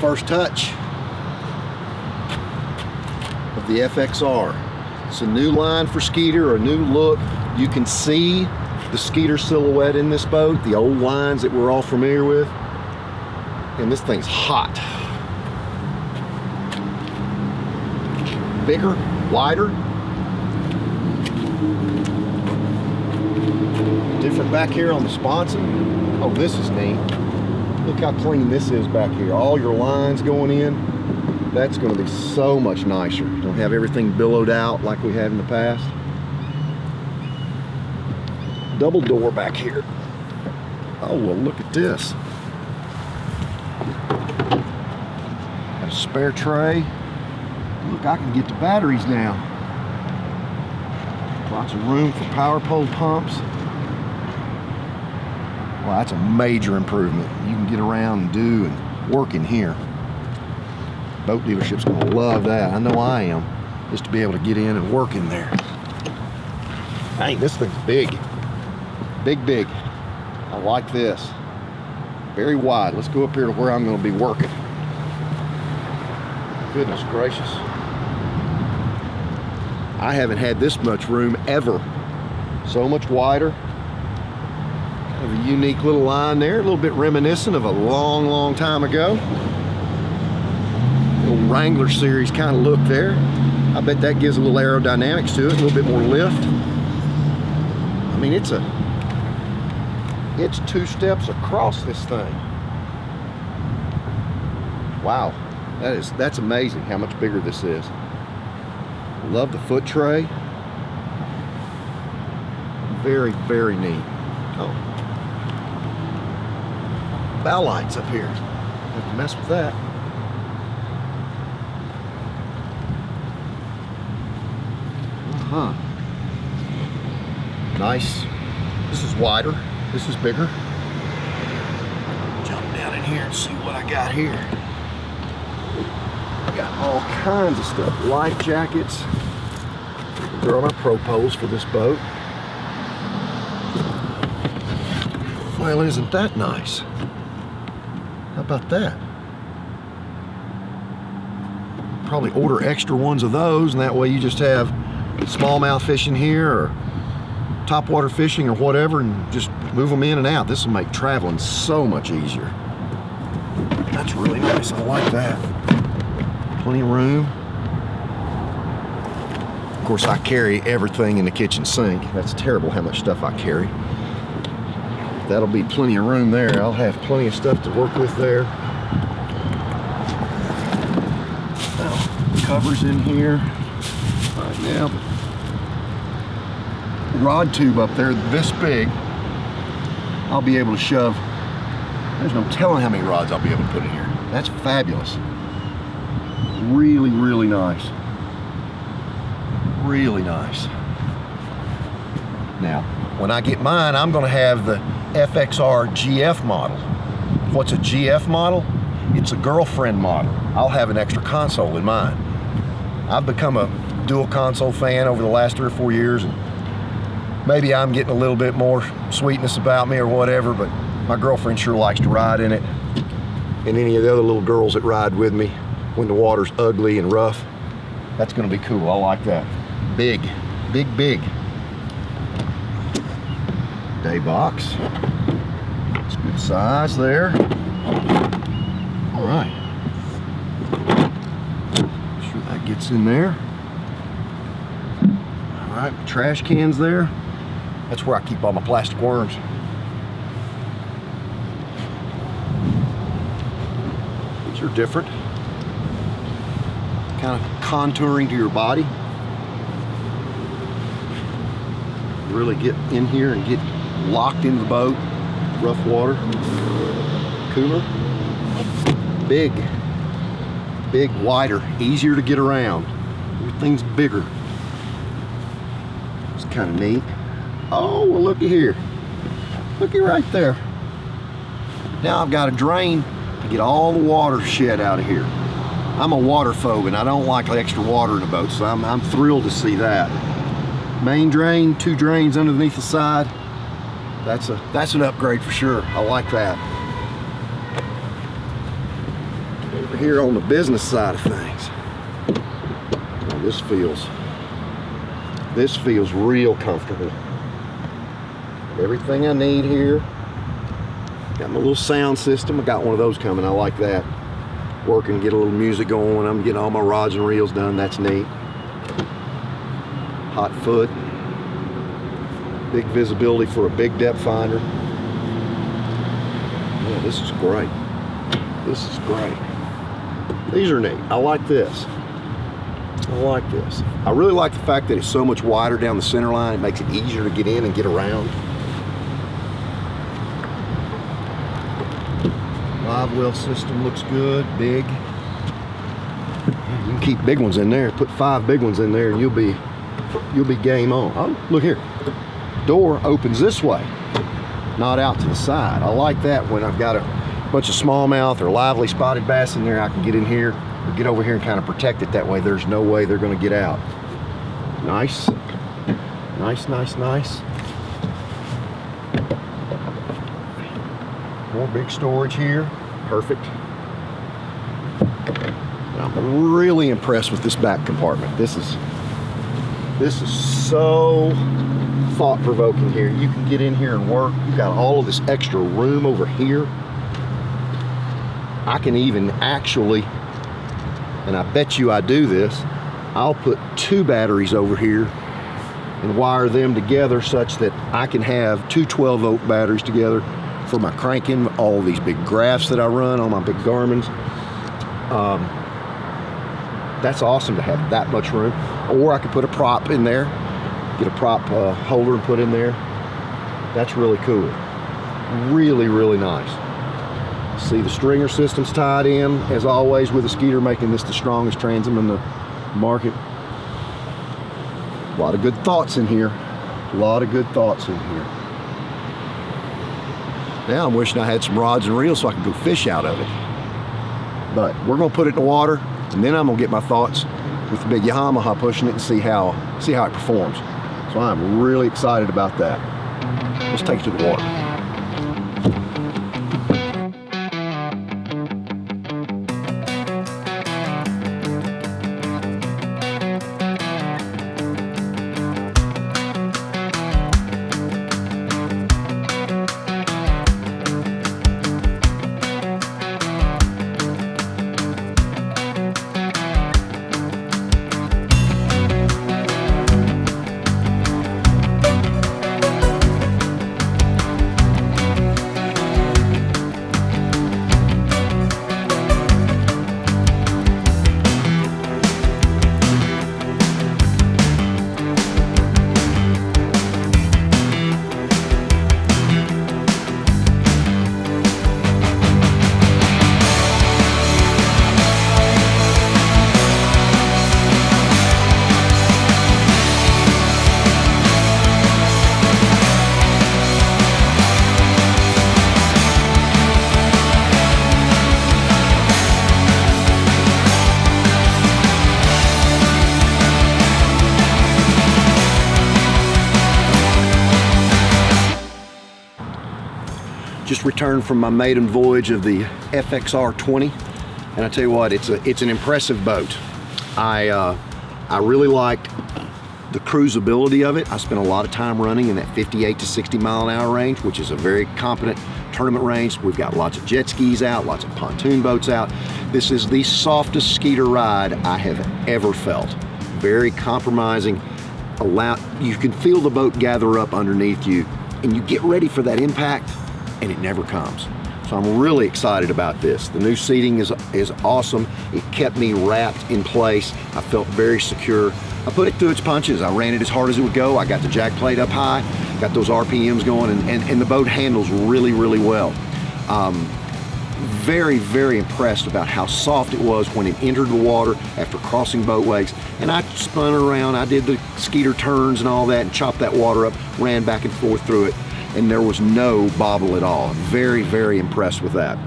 first touch of the FXR. It's a new line for Skeeter, a new look. You can see the Skeeter silhouette in this boat, the old lines that we're all familiar with. And this thing's hot. Bigger, wider. Different back here on the sponson. Oh, this is neat. Look how clean this is back here. All your lines going in. That's going to be so much nicer. Don't have everything billowed out like we had in the past. Double door back here. Oh, well, look at this. Got a spare tray. Look, I can get the batteries now. Lots of room for power pole pumps. Well, that's a major improvement. You can get around and do and work in here. Boat dealership's gonna love that. I know I am. Just to be able to get in and work in there. Dang, this thing's big. Big. I like this. Very wide. Let's go up here to where I'm gonna be working. Goodness gracious. I haven't had this much room ever. So much wider. Kind of a unique little line there, a little bit reminiscent of a long time ago. Little Wrangler series kind of look there. I bet that gives a little aerodynamics to it, a little bit more lift. I mean, it's two steps across this thing. Wow, that's amazing how much bigger this is. Love the foot tray. Very neat. Oh, bow lights up here. Have to mess with that. Nice. This is wider. This is bigger. Jump down in here and see what I got here. I got all kinds of stuff. Life jackets. They're my pro poles for this boat. Well, isn't that nice? How about that? Probably order extra ones of those, and that way you just have smallmouth fishing here or topwater fishing or whatever, and just move them in and out. This will make traveling so much easier. That's really nice. I like that. Plenty of room. Of course, I carry everything in the kitchen sink. That's terrible how much stuff I carry. That'll be plenty of room there. I'll have plenty of stuff to work with there. Covers in here right now. Rod tube up there this big. I'll be able to shove. There's no telling how many rods I'll be able to put in here. That's fabulous. Really nice. Really nice. Now, when I get mine, I'm going to have the FXR GF model. What's a GF model? It's a girlfriend model. I'll have an extra console in mine. I've become a dual console fan over the last 3 or 4 years, and maybe I'm getting a little bit more sweetness about me or whatever, but my girlfriend sure likes to ride in it. And any of the other little girls that ride with me when the water's ugly and rough. That's gonna be cool. I like that. Big. Day box. It's good size there. All right. Sure that gets in there. All right, trash cans there. That's where I keep all my plastic worms. These are different. Kind of contouring to your body. Really get in here and get locked into the boat. Rough water. Cooler. Big, wider, easier to get around. Everything's bigger. It's kind of neat. Oh, well, looky here. Looky right there. Now I've got a drain to get all the water shed out of here. I'm a water phobe and I don't like extra water in a boat, so I'm thrilled to see that. Main drain, 2 drains underneath the side. That's an upgrade for sure. I like that. over here on the business side of things. Now this feels real comfortable. Everything I need here. Got my little sound system. I got one of those coming. I like that. Working, get a little music going when I'm getting all my rods and reels done. That's neat. Hot foot. Big visibility for a big depth finder. Yeah, this is great. This is great. These are neat. I like this. I like this. I really like the fact that it's so much wider down the center line. It makes it easier to get in and get around. Live well system looks good, big. You can keep big ones in there. Put 5 big ones in there and you'll be game on. Oh, look here. Door opens this way, not out to the side. I like that when I've got a bunch of smallmouth or lively spotted bass in there. I can get in here or get over here and kind of protect it that way. There's no way they're going to get out. Nice. Nice, nice, nice. More big storage here. Perfect. I'm really impressed with this back compartment. This is so thought-provoking here. You can get in here and work. You've got all of this extra room over here. I can even actually, and I bet you I do this, I'll put 2 batteries over here and wire them together such that I can have 2 12-volt batteries together for my cranking, all these big graphs that I run on my big Garmin's. That's awesome to have that much room. Or I could put a prop in there, get a prop holder and put in there. That's really cool. Really, really nice. See the stringer system's tied in, as always, with the Skeeter, making this the strongest transom in the market. A lot of good thoughts in here. A lot of good thoughts in here. Now I'm wishing I had some rods and reels so I could go fish out of it. But we're gonna put it in the water, and then I'm gonna get my thoughts with the big Yamaha pushing it and see how it performs. So I'm really excited about that. Let's take it to the water. Just returned from my maiden voyage of the FXR20, and I tell you what, it's an impressive boat. I really liked the cruisability of it. I spent a lot of time running in that 58 to 60 mile an hour range, which is a very competent tournament range. We've got lots of jet skis out, lots of pontoon boats out. This is the softest Skeeter ride I have ever felt. Very compromising. You can feel the boat gather up underneath you, and you get ready for that impact, and it never comes. So I'm really excited about this. The new seating is awesome. It kept me wrapped in place. I felt very secure. I put it through its punches. I ran it as hard as it would go. I got the jack plate up high, got those RPMs going, and the boat handles really, really well. Very, very impressed about how soft it was when it entered the water after crossing boatways. And I spun around, I did the Skeeter turns and all that, and chopped that water up, ran back and forth through it, and there was no bobble at all. Very, very impressed with that.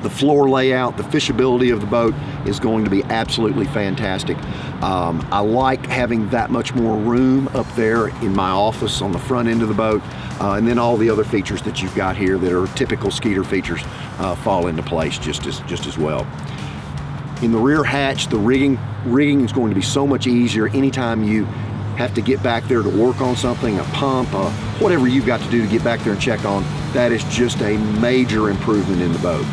The floor layout, the fishability of the boat is going to be absolutely fantastic. I like having that much more room up there in my office on the front end of the boat, and then all the other features that you've got here that are typical Skeeter features fall into place just as well. In the rear hatch, the rigging is going to be so much easier anytime you have to get back there to work on something, a pump, whatever you've got to do to get back there and check on. That is just a major improvement in the boat.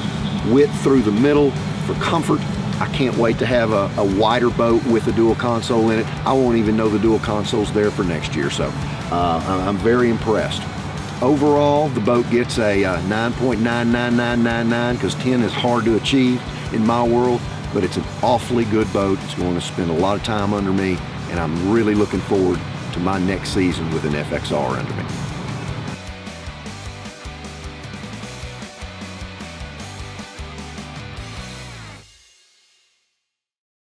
Width through the middle for comfort. I can't wait to have a wider boat with a dual console in it. I won't even know the dual console's there for next year, so I'm very impressed. Overall, the boat gets a 9.99999 because 10 is hard to achieve in my world, but it's an awfully good boat. It's going to spend a lot of time under me, and I'm really looking forward to my next season with an FXR under me.